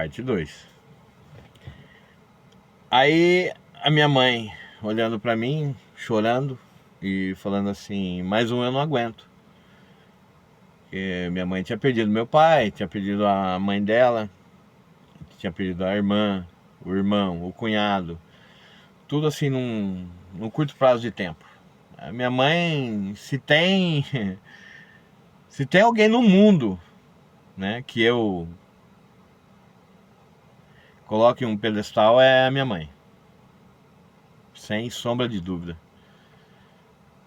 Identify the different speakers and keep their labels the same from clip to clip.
Speaker 1: parte 2. Aí a minha mãe olhando pra mim, chorando e falando assim: mais um eu não aguento. Porque minha mãe tinha perdido meu pai, tinha perdido a mãe dela, tinha perdido a irmã, o irmão, o cunhado, tudo assim num curto prazo de tempo. A minha mãe, se tem alguém no mundo, né, que eu coloque um pedestal, é a minha mãe, sem sombra de dúvida.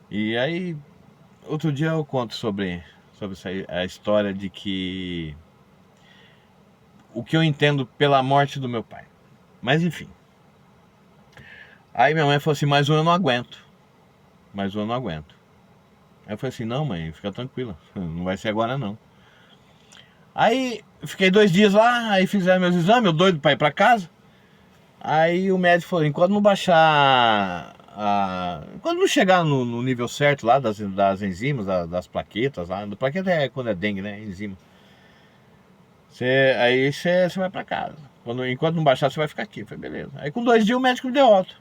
Speaker 1: E aí, outro dia eu conto sobre a história de que o que eu entendo pela morte do meu pai. Mas enfim. Aí minha mãe falou assim: mais um eu não aguento. Mais um eu não aguento. Aí eu falei assim: não, mãe, fica tranquila, não vai ser agora não. Aí fiquei 2 dias lá, aí fizeram meus exames, eu doido pra ir pra casa. Aí o médico falou: enquanto não baixar quando não chegar no nível certo lá das enzimas, das plaquetas lá, do plaqueta é quando é dengue, né? Enzima. Aí você vai pra casa. Enquanto não baixar, você vai ficar aqui. Eu falei, beleza. Aí com 2 dias o médico me deu alta.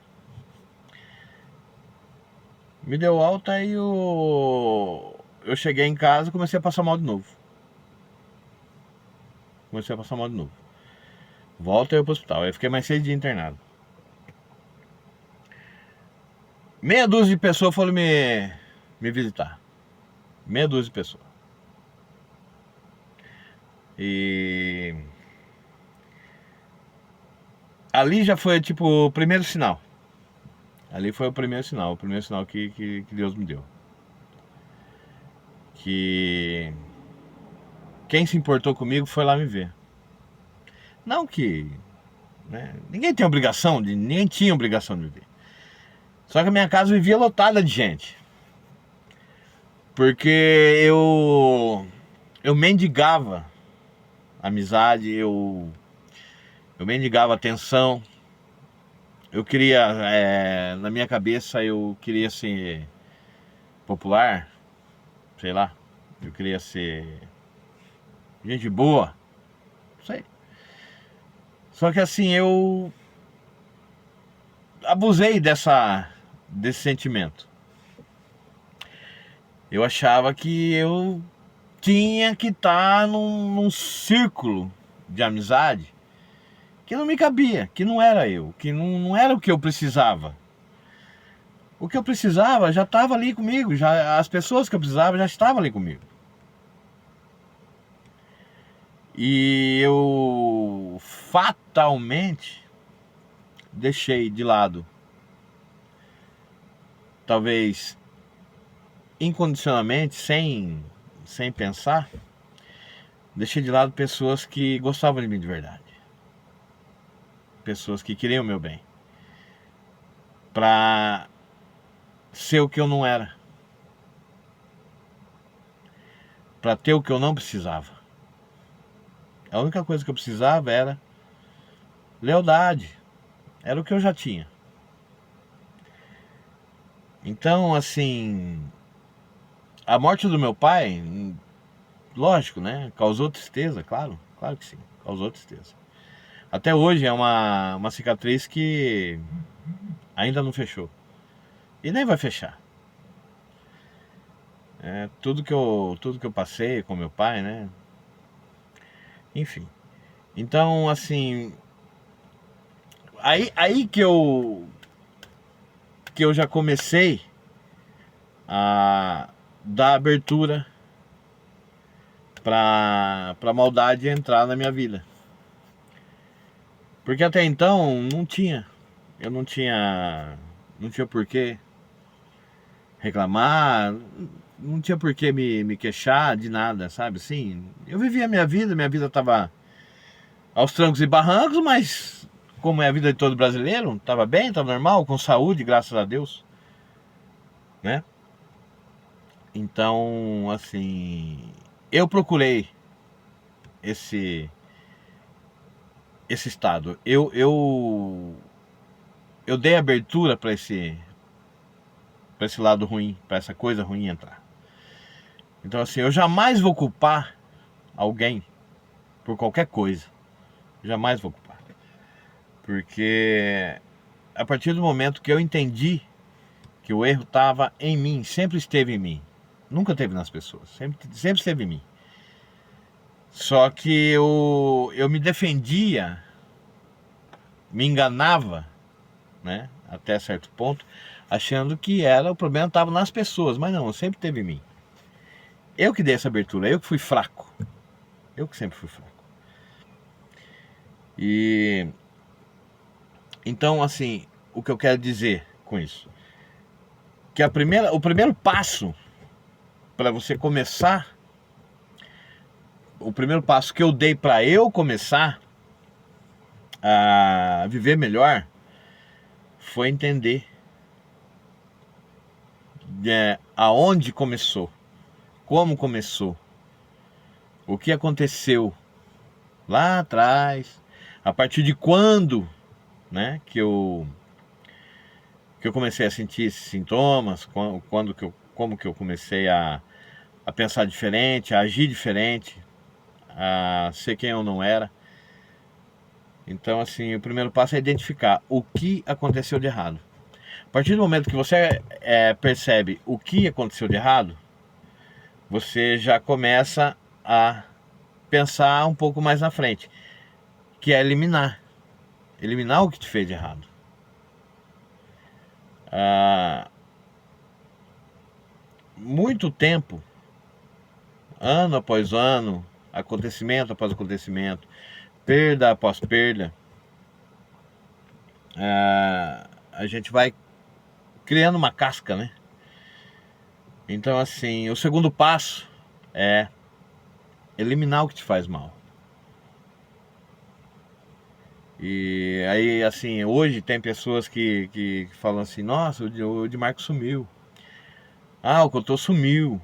Speaker 1: Me deu alta e eu cheguei em casa e comecei a passar mal de novo. Comecei a passar mal de novo. Volta eu pro hospital. Aí fiquei mais 6 dias internado. Meia dúzia de pessoas foram me visitar. Meia dúzia de pessoas. E ali já foi tipo o primeiro sinal. Ali foi o primeiro sinal que Deus me deu. Que quem se importou comigo foi lá me ver. Não que, né, ninguém tinha obrigação de me ver. Só que a minha casa vivia lotada de gente. Porque eu mendigava amizade, eu mendigava atenção. Eu queria, na minha cabeça, eu queria ser popular, sei lá. Eu queria ser gente boa, não sei. Só que assim, eu abusei desse sentimento. Eu achava que eu tinha que estar num círculo de amizade que não me cabia, que não era eu, que não era o que eu precisava. O que eu precisava já estava ali comigo, as pessoas que eu precisava já estavam ali comigo. E eu fatalmente deixei de lado, talvez incondicionalmente, sem pensar, deixei de lado pessoas que gostavam de mim de verdade. Pessoas que queriam o meu bem. Pra ser o que eu não era. Pra ter o que eu não precisava. A única coisa que eu precisava era lealdade. Era o que eu já tinha. Então, assim, a morte do meu pai, lógico, né? Causou tristeza, claro. Claro que sim, causou tristeza. Até hoje é uma cicatriz que ainda não fechou. E nem vai fechar. Tudo que eu passei com meu pai, né? Enfim. Então, assim, aí que eu já comecei a dar abertura pra maldade entrar na minha vida. Porque até então não tinha. Eu não tinha por que reclamar, não tinha por que me queixar de nada, sabe? Assim, eu vivia a minha vida tava aos trancos e barrancos, mas como é a vida de todo brasileiro, tava bem, tava normal, com saúde, graças a Deus, né? Então, assim, eu procurei esse estado. Eu dei abertura para esse lado ruim, para essa coisa ruim entrar. Então, assim, eu jamais vou culpar alguém por qualquer coisa. Jamais vou culpar. Porque a partir do momento que eu entendi que o erro estava em mim, sempre esteve em mim. Nunca esteve nas pessoas, sempre esteve em mim. Só que eu me defendia, me enganava, né, até certo ponto, achando que o problema estava nas pessoas, mas não, sempre esteve em mim. Eu que dei essa abertura, eu que fui fraco. Eu que sempre fui fraco. E então, assim, o que eu quero dizer com isso? Que o primeiro passo para você começar, o primeiro passo que eu dei para eu começar a viver melhor foi entender aonde começou, como começou, o que aconteceu lá atrás, a partir de quando, né, que eu comecei a sentir esses sintomas, como que eu comecei a pensar diferente, a agir diferente, a ser quem eu não era. Então, assim, o primeiro passo é identificar o que aconteceu de errado. A partir do momento que você percebe o que aconteceu de errado, você já começa a pensar um pouco mais na frente, que é eliminar o que te fez de errado. Muito tempo, ano após ano, acontecimento após acontecimento, perda após perda, a gente vai criando uma casca, né? Então, assim, o segundo passo é eliminar o que te faz mal. E aí, assim, hoje tem pessoas que falam assim: nossa, o Edmarco sumiu. Ah, o Cotô sumiu.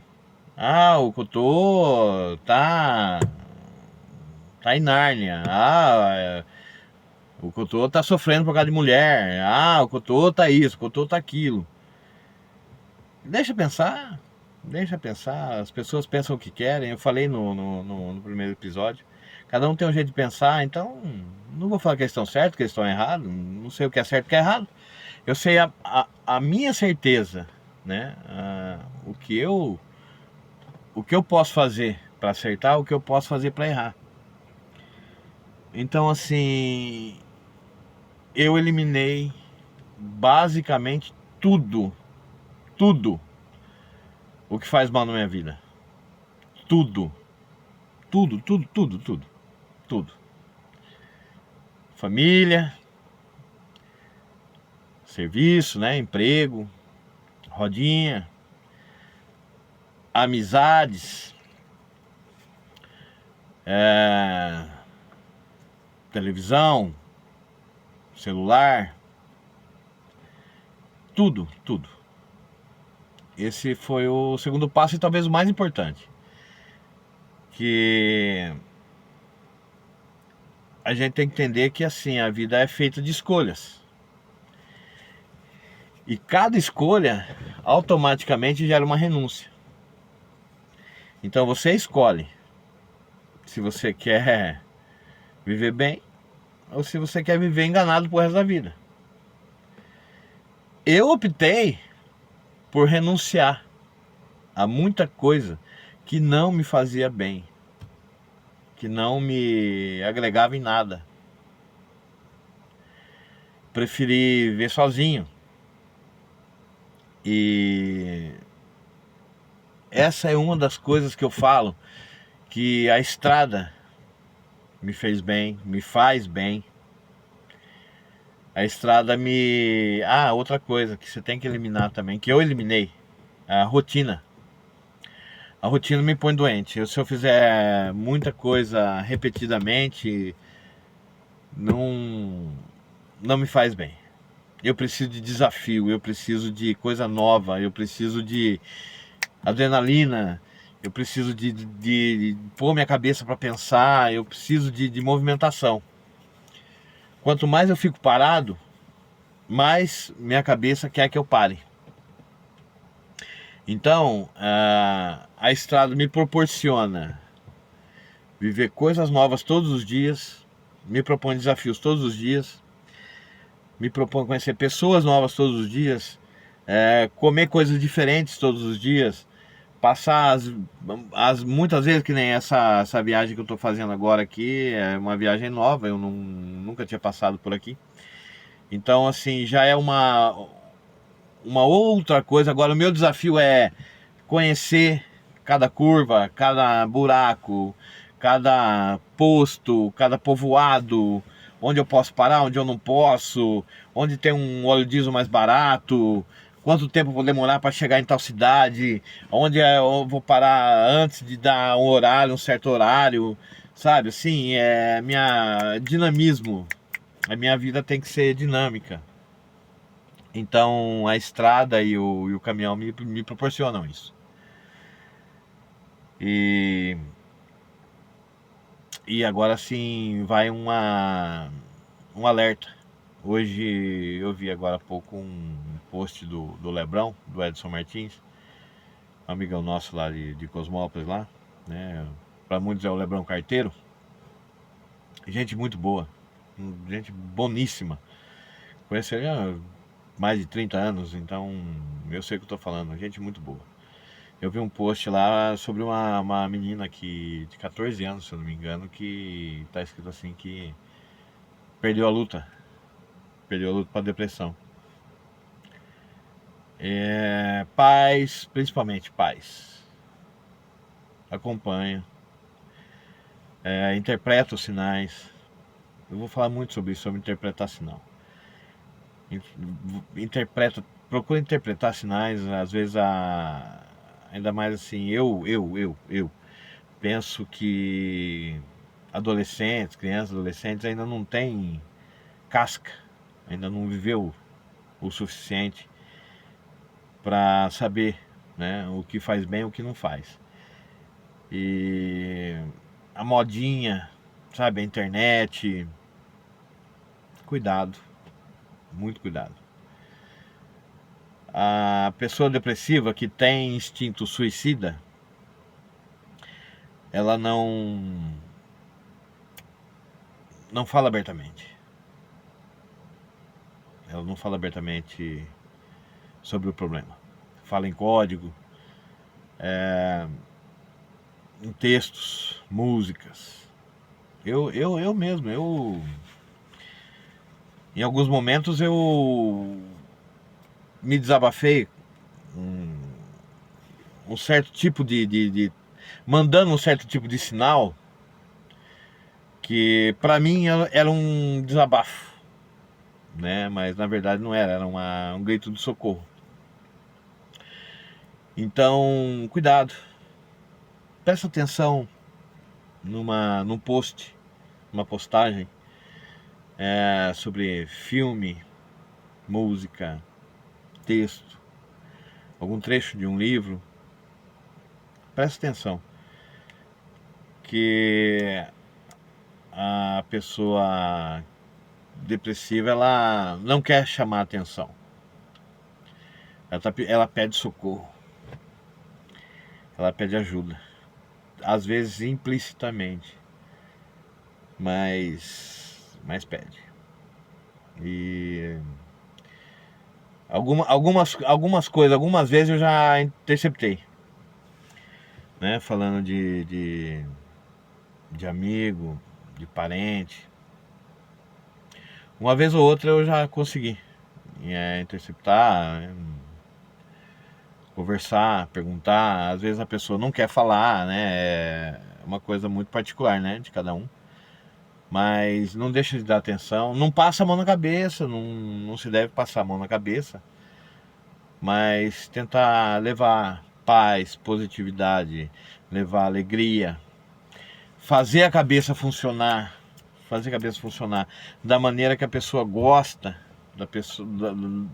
Speaker 1: Ah, o Cotô tá em Nárnia. Ah, o Cotô tá sofrendo por causa de mulher. Ah, o Cotô tá isso, o Cotô tá aquilo. Deixa pensar. Deixa pensar. As pessoas pensam o que querem. Eu falei no primeiro episódio. Cada um tem um jeito de pensar, então não vou falar que eles estão certos, que eles estão errados. Não sei o que é certo e o que é errado. Eu sei a minha certeza, né? O que eu posso fazer para acertar, o que eu posso fazer para errar. Então, assim, eu eliminei basicamente tudo o que faz mal na minha vida. Tudo. Tudo. Família, serviço, né? Emprego, rodinha, amizades, televisão, celular, tudo. Esse foi o segundo passo e talvez o mais importante. Que a gente tem que entender que, assim, a vida é feita de escolhas. E cada escolha automaticamente gera uma renúncia. Então você escolhe se você quer viver bem ou se você quer viver enganado pro resto da vida. Eu optei por renunciar a muita coisa que não me fazia bem, que não me agregava em nada. Preferi viver sozinho. E essa é uma das coisas que eu falo, que a estrada me fez bem, me faz bem. A estrada me... outra coisa que você tem que eliminar também, que eu eliminei, a rotina. A rotina me põe doente. Se eu fizer muita coisa repetidamente, não me faz bem. Eu preciso de desafio, eu preciso de coisa nova, eu preciso de adrenalina, eu preciso de pôr minha cabeça para pensar, eu preciso de movimentação. Quanto mais eu fico parado, mais minha cabeça quer que eu pare. Então, a estrada me proporciona viver coisas novas todos os dias, me proponho desafios todos os dias, me proponho conhecer pessoas novas todos os dias, comer coisas diferentes todos os dias, passar muitas vezes, que nem essa viagem que eu estou fazendo agora aqui, é uma viagem nova, eu nunca tinha passado por aqui. Então, assim, já é uma outra coisa. Agora, o meu desafio é conhecer cada curva, cada buraco, cada posto, cada povoado, onde eu posso parar, onde eu não posso, onde tem um óleo diesel mais barato, quanto tempo eu vou demorar para chegar em tal cidade, onde eu vou parar antes de dar um horário, um certo horário, sabe? Assim, dinamismo. A minha vida tem que ser dinâmica. Então a estrada e o caminhão me proporcionam isso. E agora sim vai um alerta. Hoje eu vi agora há pouco um post do Lebrão, do Edson Martins, um amigão nosso lá de Cosmópolis lá, né? Para muitos é o Lebrão Carteiro. Gente muito boa, gente boníssima. Conheci ele há mais de 30 anos, então eu sei o que eu tô falando, gente muito boa. Eu vi um post lá sobre uma menina de 14 anos, se eu não me engano, que tá escrito assim que perdeu a luta para depressão. Pais, principalmente pais, acompanha, interpreta os sinais. Eu vou falar muito sobre isso, sobre interpretar sinal. Procura interpretar sinais, às vezes ainda mais assim, eu penso que crianças, adolescentes ainda não têm casca, ainda não viveu o suficiente para saber, né, o que faz bem e o que não faz. E a modinha, sabe, a internet, cuidado, muito cuidado. A pessoa depressiva que tem instinto suicida, ela não fala abertamente. Ela não fala abertamente sobre o problema. Fala em código, em textos, músicas. Eu mesmo, em alguns momentos eu me desabafei um certo tipo mandando um certo tipo de sinal que pra mim era um desabafo, né? Mas na verdade não era um grito de socorro. Então, cuidado, presta atenção num post, uma postagem sobre filme, música, texto, algum trecho de um livro. Presta atenção que a pessoa depressiva, ela não quer chamar atenção, ela pede socorro, ela pede ajuda, às vezes implicitamente, mas pede. E algumas coisas, algumas vezes eu já interceptei, né, falando de amigo, de parente. Uma vez ou outra eu já consegui interceptar, conversar, perguntar. Às vezes a pessoa não quer falar, né? É uma coisa muito particular, né, de cada um. Mas não deixa de dar atenção. Não passa a mão na cabeça, não se deve passar a mão na cabeça. Mas tentar levar paz, positividade, levar alegria, fazer a cabeça funcionar da maneira que a pessoa gosta,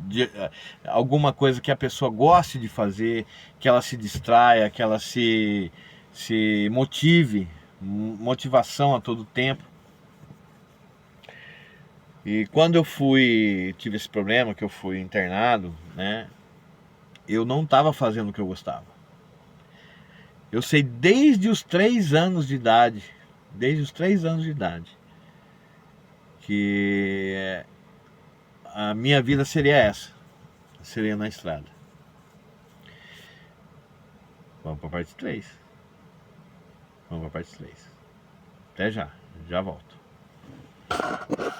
Speaker 1: de alguma coisa que a pessoa goste de fazer, que ela se distraia, que ela se motive, motivação a todo tempo. E quando eu tive esse problema, que eu fui internado, né, eu não estava fazendo o que eu gostava. Eu sei desde os 3 anos de idade, que a minha vida seria essa, seria na estrada. Vamos para a parte 3. Vamos para a parte 3. Até já, já volto.